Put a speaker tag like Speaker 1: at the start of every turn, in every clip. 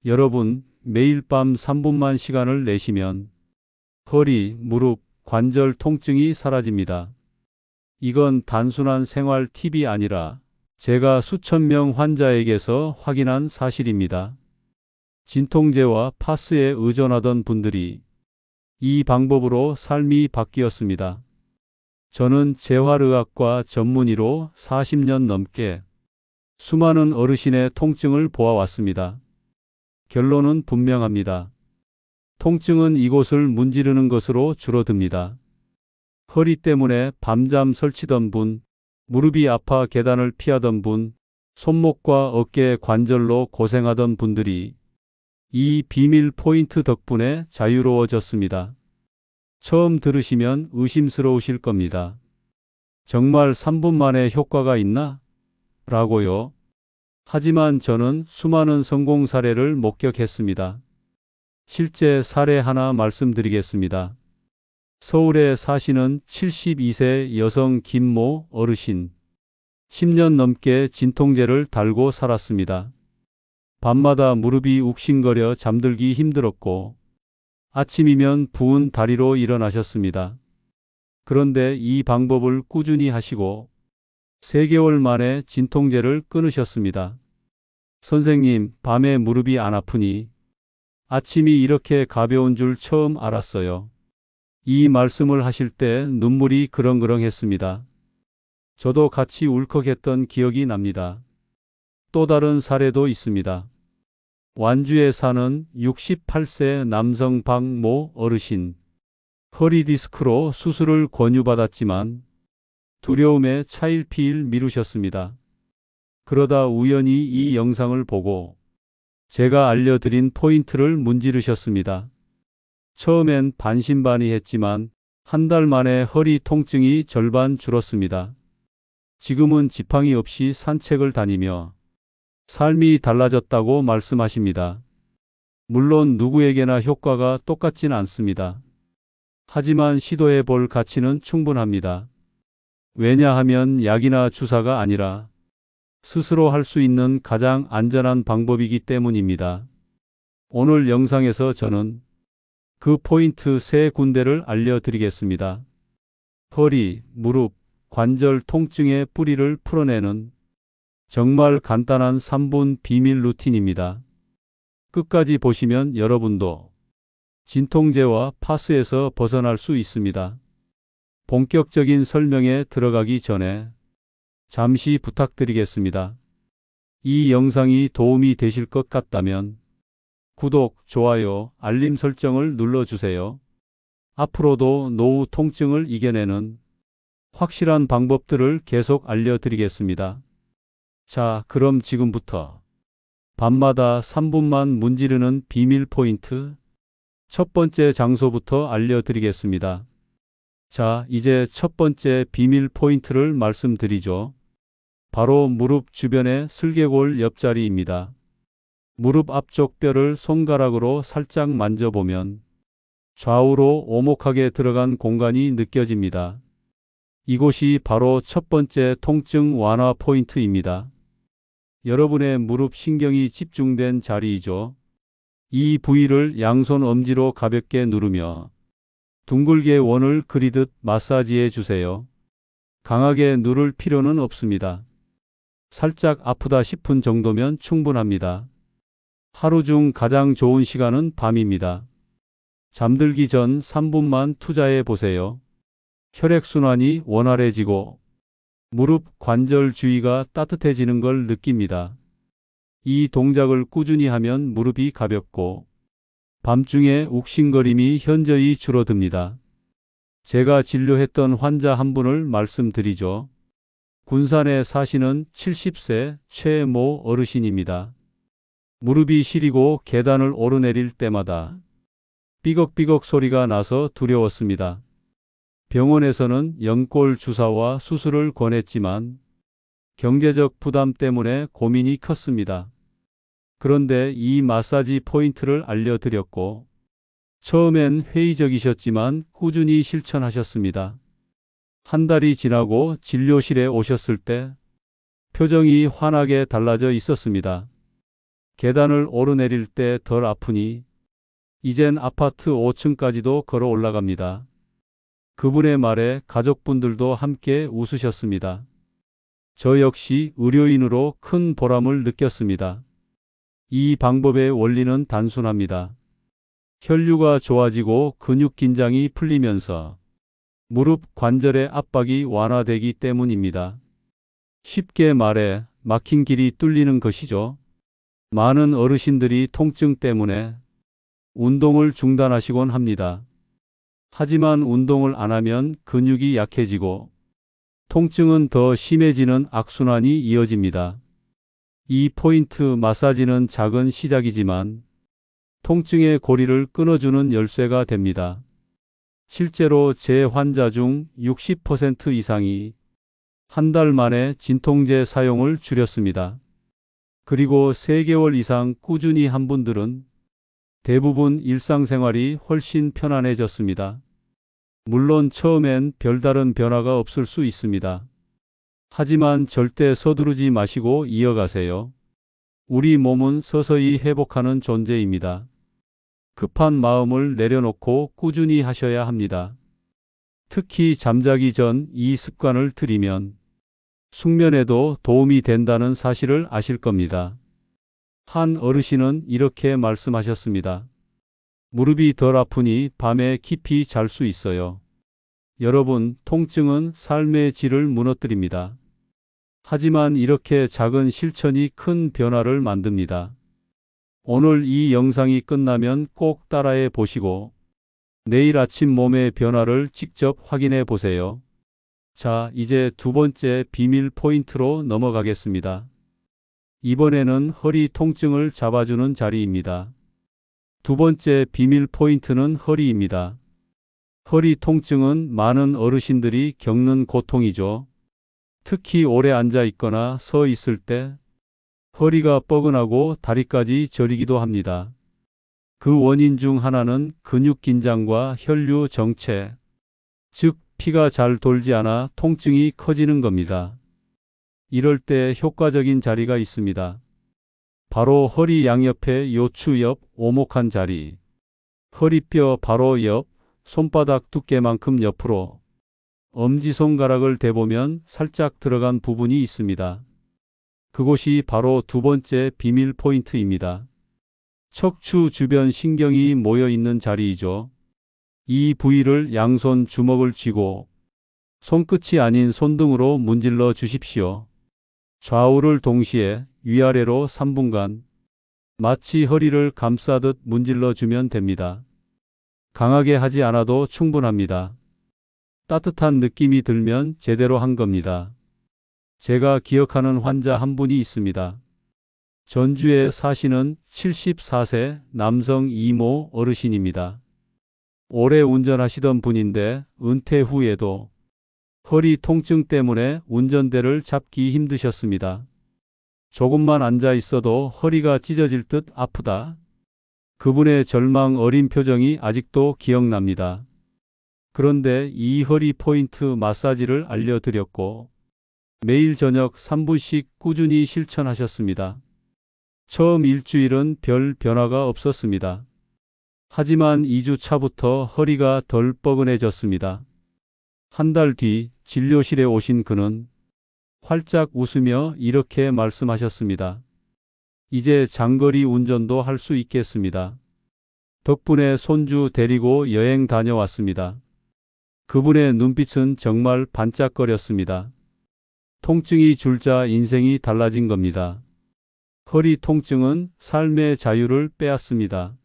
Speaker 1: 여러분, 매일 밤 3분만 시간을 내시면 허리, 무릎, 관절 통증이 사라집니다. 이건 단순한 생활 팁이 아니라 제가 수천 명 환자에게서 확인한 사실입니다. 진통제와 파스에 의존하던 분들이 이 방법으로 삶이 바뀌었습니다. 저는 재활의학과 전문의로 40년 넘게 수많은 어르신의 통증을 보아왔습니다. 결론은 분명합니다. 통증은 이곳을 문지르는 것으로 줄어듭니다. 허리 때문에 밤잠 설치던 분, 무릎이 아파 계단을 피하던 분, 손목과 어깨 관절로 고생하던 분들이 이 비밀 포인트 덕분에 자유로워졌습니다. 처음 들으시면 의심스러우실 겁니다. 정말 3분 만에 효과가 있나? 라고요. 하지만 저는 수많은 성공 사례를 목격했습니다. 실제 사례 하나 말씀드리겠습니다. 서울에 사시는 72세 여성 김모 어르신. 10년 넘게 진통제를 달고 살았습니다. 밤마다 무릎이 욱신거려 잠들기 힘들었고 아침이면 부은 다리로 일어나셨습니다. 그런데 이 방법을 꾸준히 하시고 3개월 만에 진통제를 끊으셨습니다. 선생님, 밤에 무릎이 안 아프니 아침이 이렇게 가벼운 줄 처음 알았어요. 이 말씀을 하실 때 눈물이 그렁그렁했습니다. 저도 같이 울컥했던 기억이 납니다. 또 다른 사례도 있습니다. 완주에 사는 68세 남성 박모 어르신. 허리 디스크로 수술을 권유받았지만 두려움에 차일피일 미루셨습니다. 그러다 우연히 이 영상을 보고 제가 알려드린 포인트를 문지르셨습니다. 처음엔 반신반의했지만 한 달 만에 허리 통증이 절반 줄었습니다. 지금은 지팡이 없이 산책을 다니며 삶이 달라졌다고 말씀하십니다. 물론 누구에게나 효과가 똑같진 않습니다. 하지만 시도해 볼 가치는 충분합니다. 왜냐하면 약이나 주사가 아니라 스스로 할 수 있는 가장 안전한 방법이기 때문입니다. 오늘 영상에서 저는 그 포인트 3군데를 알려드리겠습니다. 허리, 무릎, 관절 통증의 뿌리를 풀어내는 정말 간단한 3분 비밀 루틴입니다. 끝까지 보시면 여러분도 진통제와 파스에서 벗어날 수 있습니다. 본격적인 설명에 들어가기 전에 잠시 부탁드리겠습니다. 이 영상이 도움이 되실 것 같다면 구독, 좋아요, 알림 설정을 눌러주세요. 앞으로도 노후 통증을 이겨내는 확실한 방법들을 계속 알려드리겠습니다. 자, 그럼 지금부터 밤마다 3분만 문지르는 비밀 포인트 첫 번째 장소부터 알려드리겠습니다. 자, 이제 첫 번째 비밀 포인트를 말씀드리죠. 바로 무릎 주변의 슬개골 옆자리입니다. 무릎 앞쪽 뼈를 손가락으로 살짝 만져보면 좌우로 오목하게 들어간 공간이 느껴집니다. 이곳이 바로 첫 번째 통증 완화 포인트입니다. 여러분의 무릎 신경이 집중된 자리이죠. 이 부위를 양손 엄지로 가볍게 누르며 둥글게 원을 그리듯 마사지해 주세요. 강하게 누를 필요는 없습니다. 살짝 아프다 싶은 정도면 충분합니다. 하루 중 가장 좋은 시간은 밤입니다. 잠들기 전 3분만 투자해 보세요. 혈액순환이 원활해지고 무릎 관절 주위가 따뜻해지는 걸 느낍니다. 이 동작을 꾸준히 하면 무릎이 가볍고 밤중에 욱신거림이 현저히 줄어듭니다. 제가 진료했던 환자 한 분을 말씀드리죠. 군산에 사시는 70세 최모 어르신입니다. 무릎이 시리고 계단을 오르내릴 때마다 삐걱삐걱 소리가 나서 두려웠습니다. 병원에서는 연골 주사와 수술을 권했지만 경제적 부담 때문에 고민이 컸습니다. 그런데 이 마사지 포인트를 알려드렸고 처음엔 회의적이셨지만 꾸준히 실천하셨습니다. 한 달이 지나고 진료실에 오셨을 때 표정이 환하게 달라져 있었습니다. 계단을 오르내릴 때 덜 아프니 이젠 아파트 5층까지도 걸어 올라갑니다. 그분의 말에 가족분들도 함께 웃으셨습니다. 저 역시 의료인으로 큰 보람을 느꼈습니다. 이 방법의 원리는 단순합니다. 혈류가 좋아지고 근육 긴장이 풀리면서 무릎 관절의 압박이 완화되기 때문입니다. 쉽게 말해 막힌 길이 뚫리는 것이죠. 많은 어르신들이 통증 때문에 운동을 중단하시곤 합니다. 하지만 운동을 안 하면 근육이 약해지고 통증은 더 심해지는 악순환이 이어집니다. 이 포인트 마사지는 작은 시작이지만 통증의 고리를 끊어주는 열쇠가 됩니다. 실제로 제 환자 중 60% 이상이 한 달 만에 진통제 사용을 줄였습니다. 그리고 3개월 이상 꾸준히 한 분들은 대부분 일상생활이 훨씬 편안해졌습니다. 물론 처음엔 별다른 변화가 없을 수 있습니다. 하지만 절대 서두르지 마시고 이어가세요. 우리 몸은 서서히 회복하는 존재입니다. 급한 마음을 내려놓고 꾸준히 하셔야 합니다. 특히 잠자기 전 이 습관을 들이면 숙면에도 도움이 된다는 사실을 아실 겁니다. 한 어르신은 이렇게 말씀하셨습니다. 무릎이 덜 아프니 밤에 깊이 잘 수 있어요. 여러분, 통증은 삶의 질을 무너뜨립니다. 하지만 이렇게 작은 실천이 큰 변화를 만듭니다. 오늘 이 영상이 끝나면 꼭 따라해 보시고 내일 아침 몸의 변화를 직접 확인해 보세요. 자, 이제 두 번째 비밀 포인트로 넘어가겠습니다. 이번에는 허리 통증을 잡아주는 자리입니다. 두 번째 비밀 포인트는 허리입니다. 허리 통증은 많은 어르신들이 겪는 고통이죠. 특히 오래 앉아 있거나 서 있을 때 허리가 뻐근하고 다리까지 저리기도 합니다. 그 원인 중 하나는 근육 긴장과 혈류 정체, 즉 피가 잘 돌지 않아 통증이 커지는 겁니다. 이럴 때 효과적인 자리가 있습니다. 바로 허리 양옆의 요추 옆 오목한 자리, 허리뼈 바로 옆 손바닥 두께만큼 옆으로 엄지손가락을 대보면 살짝 들어간 부분이 있습니다. 그곳이 바로 두 번째 비밀 포인트입니다. 척추 주변 신경이 모여 있는 자리이죠. 이 부위를 양손 주먹을 쥐고 손끝이 아닌 손등으로 문질러 주십시오. 좌우를 동시에 위아래로 3분간 마치 허리를 감싸듯 문질러 주면 됩니다. 강하게 하지 않아도 충분합니다. 따뜻한 느낌이 들면 제대로 한 겁니다. 제가 기억하는 환자 한 분이 있습니다. 전주에 사시는 74세 남성 이모 어르신입니다. 오래 운전하시던 분인데 은퇴 후에도 허리 통증 때문에 운전대를 잡기 힘드셨습니다. 조금만 앉아 있어도 허리가 찢어질 듯 아프다. 그분의 절망 어린 표정이 아직도 기억납니다. 그런데 이 허리 포인트 마사지를 알려드렸고 매일 저녁 3분씩 꾸준히 실천하셨습니다. 처음 일주일은 별 변화가 없었습니다. 하지만 2주 차부터 허리가 덜 뻐근해졌습니다. 한 달 뒤 진료실에 오신 그는 활짝 웃으며 이렇게 말씀하셨습니다. 이제 장거리 운전도 할 수 있겠습니다. 덕분에 손주 데리고 여행 다녀왔습니다. 그분의 눈빛은 정말 반짝거렸습니다. 통증이 줄자 인생이 달라진 겁니다. 허리 통증은 삶의 자유를 빼앗습니다.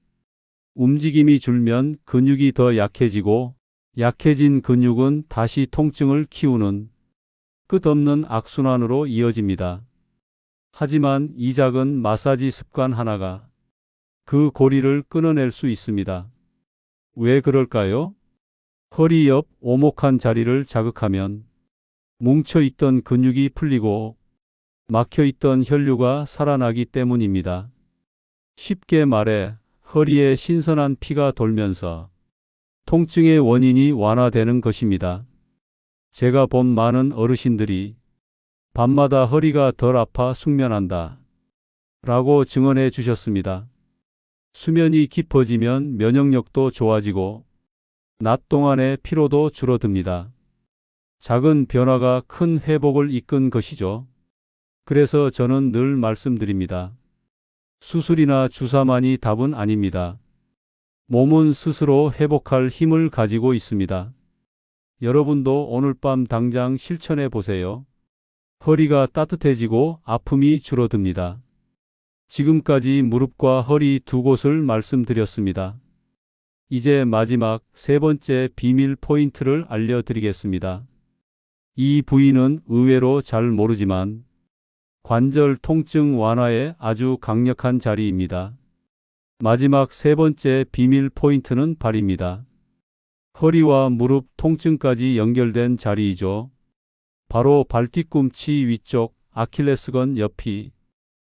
Speaker 1: 움직임이 줄면 근육이 더 약해지고 약해진 근육은 다시 통증을 키우는 끝없는 악순환으로 이어집니다. 하지만 이 작은 마사지 습관 하나가 그 고리를 끊어낼 수 있습니다. 왜 그럴까요? 허리 옆 오목한 자리를 자극하면 뭉쳐있던 근육이 풀리고 막혀있던 혈류가 살아나기 때문입니다. 쉽게 말해 허리에 신선한 피가 돌면서 통증의 원인이 완화되는 것입니다. 제가 본 많은 어르신들이 밤마다 허리가 덜 아파 숙면한다. 라고 증언해 주셨습니다. 수면이 깊어지면 면역력도 좋아지고 낮 동안의 피로도 줄어듭니다. 작은 변화가 큰 회복을 이끈 것이죠. 그래서 저는 늘 말씀드립니다. 수술이나 주사만이 답은 아닙니다. 몸은 스스로 회복할 힘을 가지고 있습니다. 여러분도 오늘 밤 당장 실천해 보세요. 허리가 따뜻해지고 아픔이 줄어듭니다. 지금까지 무릎과 허리 두 곳을 말씀드렸습니다. 이제 마지막 세 번째 비밀 포인트를 알려드리겠습니다. 이 부위는 의외로 잘 모르지만 관절 통증 완화에 아주 강력한 자리입니다. 마지막 세 번째 비밀 포인트는 발입니다. 허리와 무릎 통증까지 연결된 자리이죠. 바로 발뒤꿈치 위쪽 아킬레스건 옆이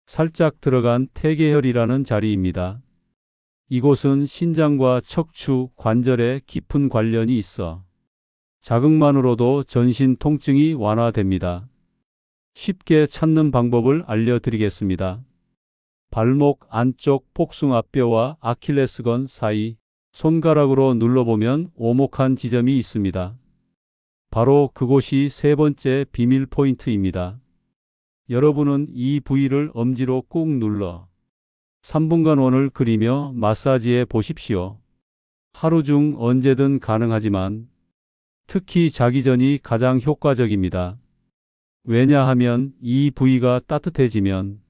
Speaker 1: 살짝 들어간 태계혈이라는 자리입니다. 이곳은 신장과 척추, 관절에 깊은 관련이 있어 자극만으로도 전신 통증이 완화됩니다. 쉽게 찾는 방법을 알려드리겠습니다. 발목 안쪽 복숭아뼈와 아킬레스건 사이 손가락으로 눌러보면 오목한 지점이 있습니다. 바로 그곳이 세 번째 비밀 포인트입니다. 여러분은 이 부위를 엄지로 꾹 눌러 3분간 원을 그리며 마사지해 보십시오. 하루 중 언제든 가능하지만 특히 자기 전이 가장 효과적입니다. 왜냐하면 이 부위가 따뜻해지면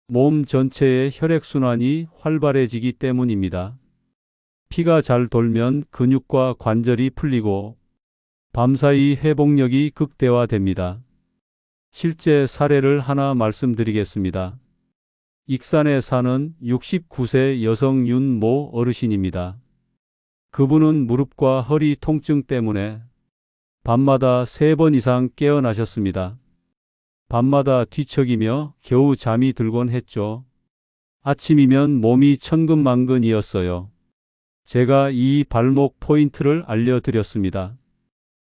Speaker 1: 몸 전체의 혈액순환이 활발해지기 때문입니다. 피가 잘 돌면 근육과 관절이 풀리고 밤사이 회복력이 극대화됩니다. 실제 사례를 하나 말씀드리겠습니다. 익산에 사는 69세 여성 윤모 어르신입니다. 그분은 무릎과 허리 통증 때문에 밤마다 3번 이상 깨어나셨습니다. 밤마다 뒤척이며 겨우 잠이 들곤 했죠. 아침이면 몸이 천근만근이었어요. 제가 이 발목 포인트를 알려드렸습니다.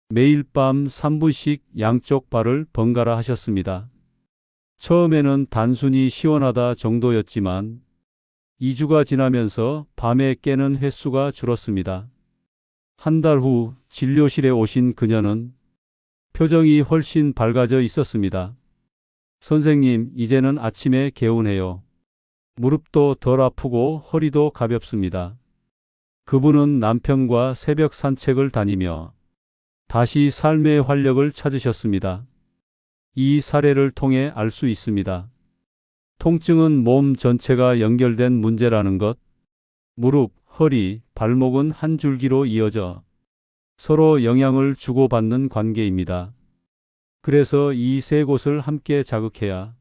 Speaker 1: 매일 밤 3분씩 양쪽 발을 번갈아 하셨습니다. 처음에는 단순히 시원하다 정도였지만 2주가 지나면서 밤에 깨는 횟수가 줄었습니다. 한 달 후 진료실에 오신 그녀는 표정이 훨씬 밝아져 있었습니다. 선생님, 이제는 아침에 개운해요. 무릎도 덜 아프고 허리도 가볍습니다. 그분은 남편과 새벽 산책을 다니며 다시 삶의 활력을 찾으셨습니다. 이 사례를 통해 알 수 있습니다. 통증은 몸 전체가 연결된 문제라는 것. 무릎, 허리, 발목은 한 줄기로 이어져 서로 영향을 주고받는 관계입니다. 그래서 이 세 곳을 함께 자극해야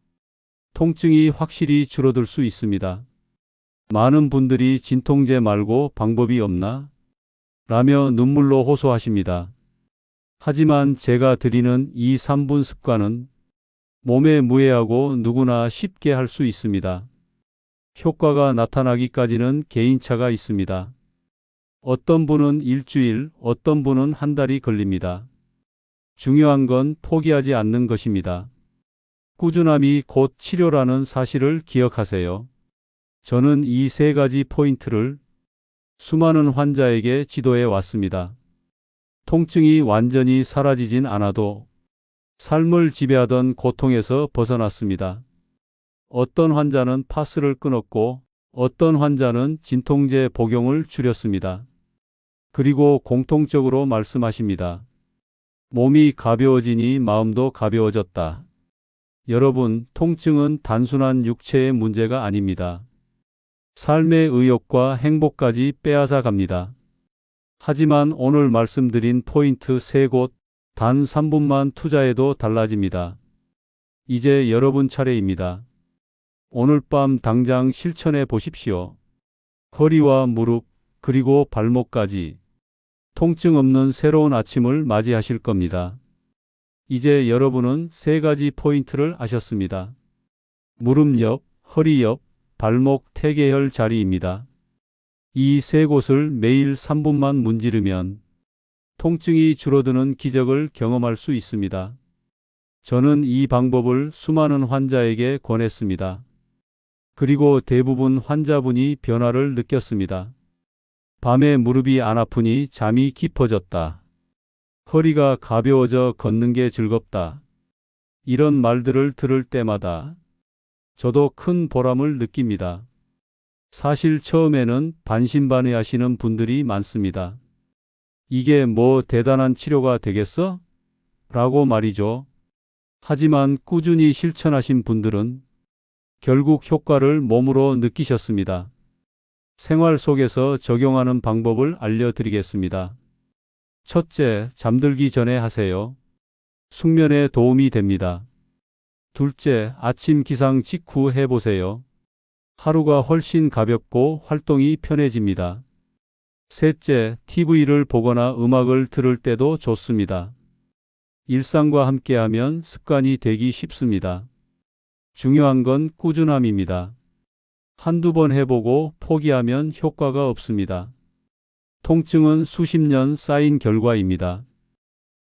Speaker 1: 통증이 확실히 줄어들 수 있습니다. 많은 분들이 진통제 말고 방법이 없나? 라며 눈물로 호소하십니다. 하지만 제가 드리는 이 3분 습관은 몸에 무해하고 누구나 쉽게 할 수 있습니다. 효과가 나타나기까지는 개인차가 있습니다. 어떤 분은 일주일, 어떤 분은 한 달이 걸립니다. 중요한 건 포기하지 않는 것입니다. 꾸준함이 곧 치료라는 사실을 기억하세요. 저는 이 세 가지 포인트를 수많은 환자에게 지도해 왔습니다. 통증이 완전히 사라지진 않아도 삶을 지배하던 고통에서 벗어났습니다. 어떤 환자는 파스를 끊었고 어떤 환자는 진통제 복용을 줄였습니다. 그리고 공통적으로 말씀하십니다. 몸이 가벼워지니 마음도 가벼워졌다. 여러분, 통증은 단순한 육체의 문제가 아닙니다. 삶의 의욕과 행복까지 빼앗아 갑니다. 하지만 오늘 말씀드린 포인트 세 곳, 단 3분만 투자해도 달라집니다. 이제 여러분 차례입니다. 오늘 밤 당장 실천해 보십시오. 허리와 무릎, 그리고 발목까지 통증 없는 새로운 아침을 맞이하실 겁니다. 이제 여러분은 세 가지 포인트를 아셨습니다. 무릎 옆, 허리 옆, 발목 태계혈 자리입니다. 이 세 곳을 매일 3분만 문지르면 통증이 줄어드는 기적을 경험할 수 있습니다. 저는 이 방법을 수많은 환자에게 권했습니다. 그리고 대부분 환자분이 변화를 느꼈습니다. 밤에 무릎이 안 아프니 잠이 깊어졌다. 허리가 가벼워져 걷는 게 즐겁다. 이런 말들을 들을 때마다 저도 큰 보람을 느낍니다. 사실 처음에는 반신반의하시는 분들이 많습니다. 이게 뭐 대단한 치료가 되겠어? 라고 말이죠. 하지만 꾸준히 실천하신 분들은 결국 효과를 몸으로 느끼셨습니다. 생활 속에서 적용하는 방법을 알려드리겠습니다. 첫째, 잠들기 전에 하세요. 숙면에 도움이 됩니다. 둘째, 아침 기상 직후 해보세요. 하루가 훨씬 가볍고 활동이 편해집니다. 셋째, TV를 보거나 음악을 들을 때도 좋습니다. 일상과 함께하면 습관이 되기 쉽습니다. 중요한 건 꾸준함입니다. 한두 번 해보고 포기하면 효과가 없습니다. 통증은 수십 년 쌓인 결과입니다.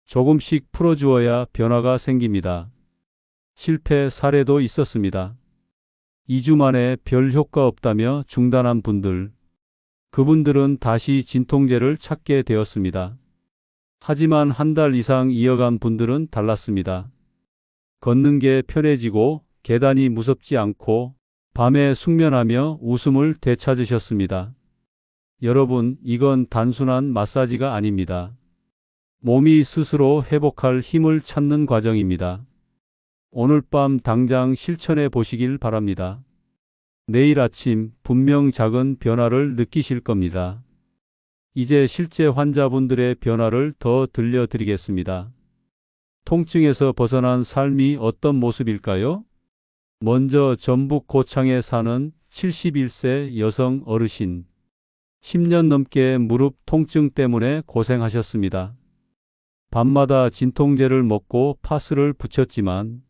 Speaker 1: 조금씩 풀어주어야 변화가 생깁니다. 실패 사례도 있었습니다. 2주 만에 별 효과 없다며 중단한 분들. 그분들은 다시 진통제를 찾게 되었습니다. 하지만 한 달 이상 이어간 분들은 달랐습니다. 걷는 게 편해지고 계단이 무섭지 않고 밤에 숙면하며 웃음을 되찾으셨습니다. 여러분, 이건 단순한 마사지가 아닙니다. 몸이 스스로 회복할 힘을 찾는 과정입니다. 오늘 밤 당장 실천해 보시길 바랍니다. 내일 아침 분명 작은 변화를 느끼실 겁니다. 이제 실제 환자분들의 변화를 더 들려드리겠습니다. 통증에서 벗어난 삶이 어떤 모습일까요? 먼저 전북 고창에 사는 71세 여성 어르신. 10년 넘게 무릎 통증 때문에 고생하셨습니다. 밤마다 진통제를 먹고 파스를 붙였지만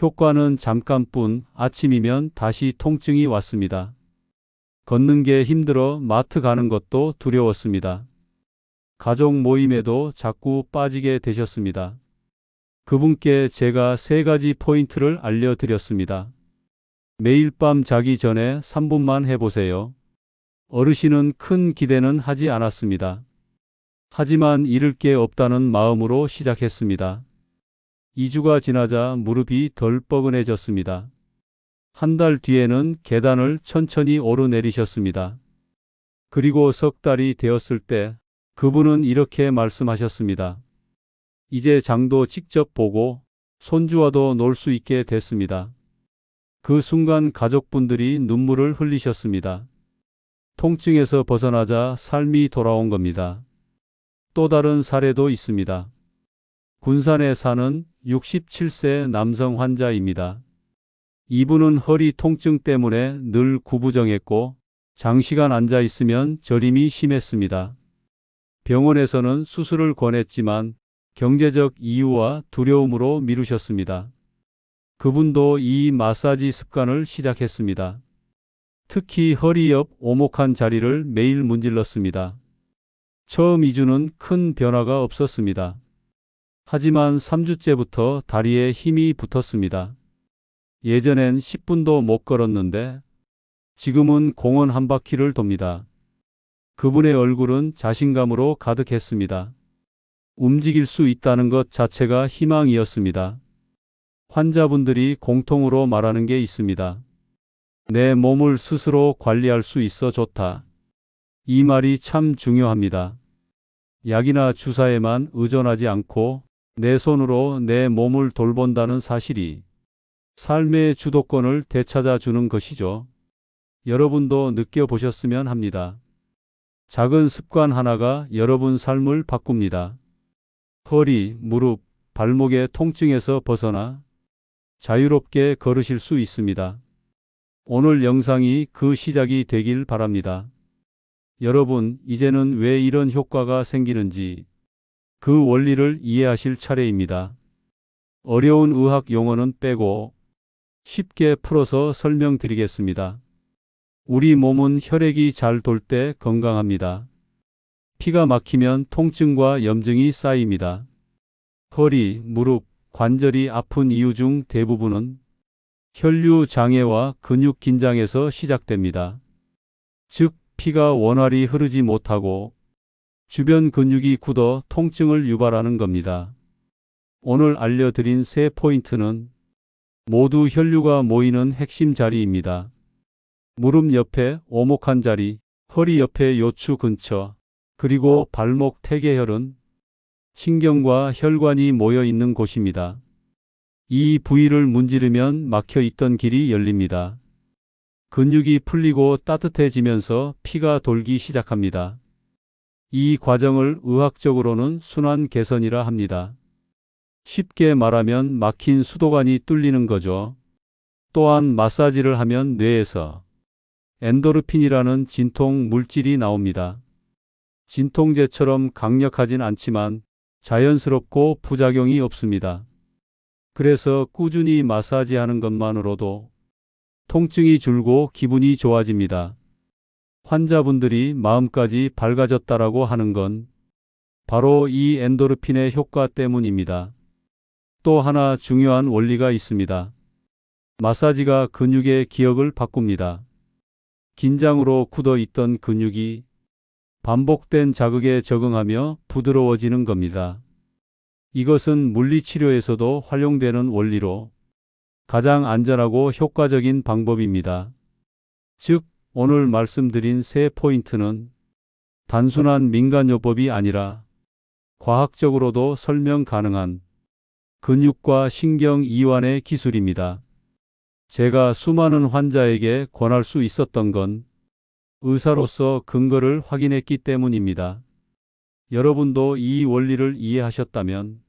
Speaker 1: 효과는 잠깐뿐. 아침이면 다시 통증이 왔습니다. 걷는 게 힘들어 마트 가는 것도 두려웠습니다. 가족 모임에도 자꾸 빠지게 되셨습니다. 그분께 제가 3가지 포인트를 알려드렸습니다. 매일 밤 자기 전에 3분만 해보세요. 어르신은 큰 기대는 하지 않았습니다. 하지만 잃을 게 없다는 마음으로 시작했습니다. 2주가 지나자 무릎이 덜 뻐근해졌습니다. 한 달 뒤에는 계단을 천천히 오르내리셨습니다. 그리고 석 달이 되었을 때 그분은 이렇게 말씀하셨습니다. 이제 장도 직접 보고 손주와도 놀 수 있게 됐습니다. 그 순간 가족분들이 눈물을 흘리셨습니다. 통증에서 벗어나자 삶이 돌아온 겁니다. 또 다른 사례도 있습니다. 군산에 사는 67세 남성 환자입니다. 이분은 허리 통증 때문에 늘 구부정했고 장시간 앉아 있으면 저림이 심했습니다. 병원에서는 수술을 권했지만 경제적 이유와 두려움으로 미루셨습니다. 그분도 이 마사지 습관을 시작했습니다. 특히 허리 옆 오목한 자리를 매일 문질렀습니다. 처음 2주는 큰 변화가 없었습니다. 하지만 3주째부터 다리에 힘이 붙었습니다. 예전엔 10분도 못 걸었는데 지금은 공원 한 바퀴를 돕니다. 그분의 얼굴은 자신감으로 가득했습니다. 움직일 수 있다는 것 자체가 희망이었습니다. 환자분들이 공통으로 말하는 게 있습니다. 내 몸을 스스로 관리할 수 있어 좋다. 이 말이 참 중요합니다. 약이나 주사에만 의존하지 않고 내 손으로 내 몸을 돌본다는 사실이 삶의 주도권을 되찾아 주는 것이죠. 여러분도 느껴보셨으면 합니다. 작은 습관 하나가 여러분 삶을 바꿉니다. 허리, 무릎, 발목의 통증에서 벗어나 자유롭게 걸으실 수 있습니다. 오늘 영상이 그 시작이 되길 바랍니다. 여러분, 이제는 왜 이런 효과가 생기는지 그 원리를 이해하실 차례입니다. 어려운 의학 용어는 빼고 쉽게 풀어서 설명드리겠습니다. 우리 몸은 혈액이 잘 돌 때 건강합니다. 피가 막히면 통증과 염증이 쌓입니다. 허리, 무릎, 관절이 아픈 이유 중 대부분은 혈류 장애와 근육 긴장에서 시작됩니다. 즉, 피가 원활히 흐르지 못하고 주변 근육이 굳어 통증을 유발하는 겁니다. 오늘 알려드린 세 포인트는 모두 혈류가 모이는 핵심 자리입니다. 무릎 옆에 오목한 자리, 허리 옆에 요추 근처, 그리고 발목 태계혈은 신경과 혈관이 모여 있는 곳입니다. 이 부위를 문지르면 막혀 있던 길이 열립니다. 근육이 풀리고 따뜻해지면서 피가 돌기 시작합니다. 이 과정을 의학적으로는 순환 개선이라 합니다. 쉽게 말하면 막힌 수도관이 뚫리는 거죠. 또한 마사지를 하면 뇌에서 엔도르핀이라는 진통 물질이 나옵니다. 진통제처럼 강력하진 않지만 자연스럽고 부작용이 없습니다. 그래서 꾸준히 마사지하는 것만으로도 통증이 줄고 기분이 좋아집니다. 환자분들이 마음까지 밝아졌다라고 하는 건 바로 이 엔도르핀의 효과 때문입니다. 또 하나 중요한 원리가 있습니다. 마사지가 근육의 기억을 바꿉니다. 긴장으로 굳어 있던 근육이 반복된 자극에 적응하며 부드러워지는 겁니다. 이것은 물리치료에서도 활용되는 원리로 가장 안전하고 효과적인 방법입니다. 즉, 오늘 말씀드린 세 포인트는 단순한 민간요법이 아니라 과학적으로도 설명 가능한 근육과 신경 이완의 기술입니다. 제가 수많은 환자에게 권할 수 있었던 건 의사로서 근거를 확인했기 때문입니다. 여러분도 이 원리를 이해하셨다면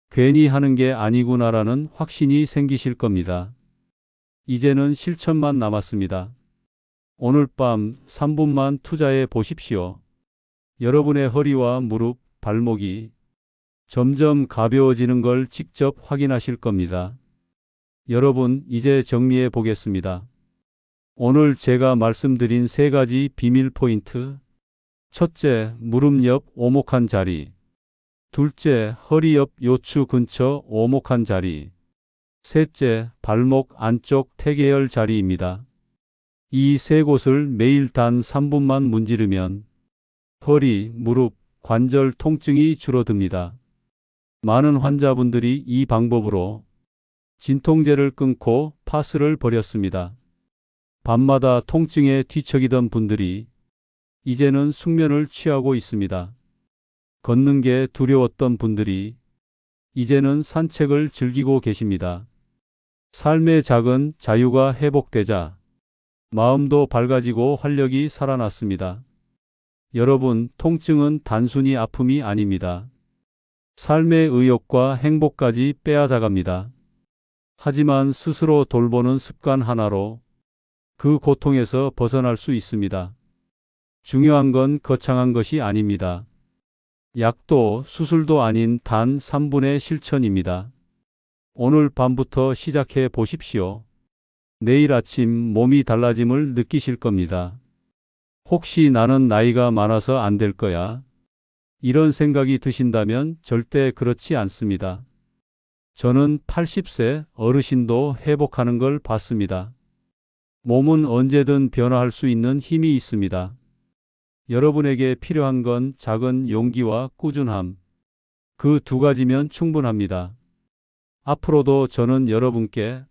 Speaker 1: 괜히 하는 게 아니구나라는 확신이 생기실 겁니다. 이제는 실천만 남았습니다. 오늘 밤 3분만 투자해 보십시오. 여러분의 허리와 무릎, 발목이 점점 가벼워지는 걸 직접 확인하실 겁니다. 여러분, 이제 정리해 보겠습니다. 오늘 제가 말씀드린 세 가지 비밀 포인트. 첫째, 무릎 옆 오목한 자리. 둘째, 허리 옆 요추 근처 오목한 자리. 셋째, 발목 안쪽 태계열 자리입니다. 이 세 곳을 매일 단 3분만 문지르면 허리, 무릎, 관절 통증이 줄어듭니다. 많은 환자분들이 이 방법으로 진통제를 끊고 파스를 버렸습니다. 밤마다 통증에 뒤척이던 분들이 이제는 숙면을 취하고 있습니다. 걷는 게 두려웠던 분들이 이제는 산책을 즐기고 계십니다. 삶의 작은 자유가 회복되자 마음도 밝아지고 활력이 살아났습니다. 여러분, 통증은 단순히 아픔이 아닙니다. 삶의 의욕과 행복까지 빼앗아갑니다. 하지만 스스로 돌보는 습관 하나로 그 고통에서 벗어날 수 있습니다. 중요한 건 거창한 것이 아닙니다. 약도 수술도 아닌 단 3분의 실천입니다. 오늘 밤부터 시작해 보십시오. 내일 아침 몸이 달라짐을 느끼실 겁니다. 혹시 나는 나이가 많아서 안 될 거야? 이런 생각이 드신다면 절대 그렇지 않습니다. 저는 80세 어르신도 회복하는 걸 봤습니다. 몸은 언제든 변화할 수 있는 힘이 있습니다. 여러분에게 필요한 건 작은 용기와 꾸준함. 그 두 가지면 충분합니다. 앞으로도 저는 여러분께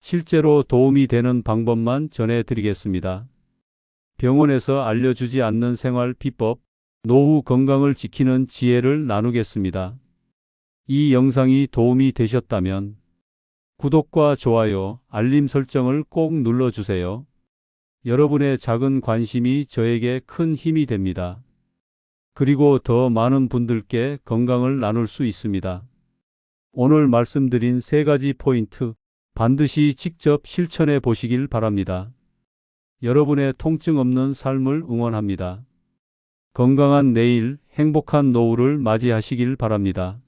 Speaker 1: 실제로 도움이 되는 방법만 전해드리겠습니다. 병원에서 알려주지 않는 생활 비법, 노후 건강을 지키는 지혜를 나누겠습니다. 이 영상이 도움이 되셨다면 구독과 좋아요, 알림 설정을 꼭 눌러주세요. 여러분의 작은 관심이 저에게 큰 힘이 됩니다. 그리고 더 많은 분들께 건강을 나눌 수 있습니다. 오늘 말씀드린 세 가지 포인트 반드시 직접 실천해 보시길 바랍니다. 여러분의 통증 없는 삶을 응원합니다. 건강한 내일, 행복한 노후를 맞이하시길 바랍니다.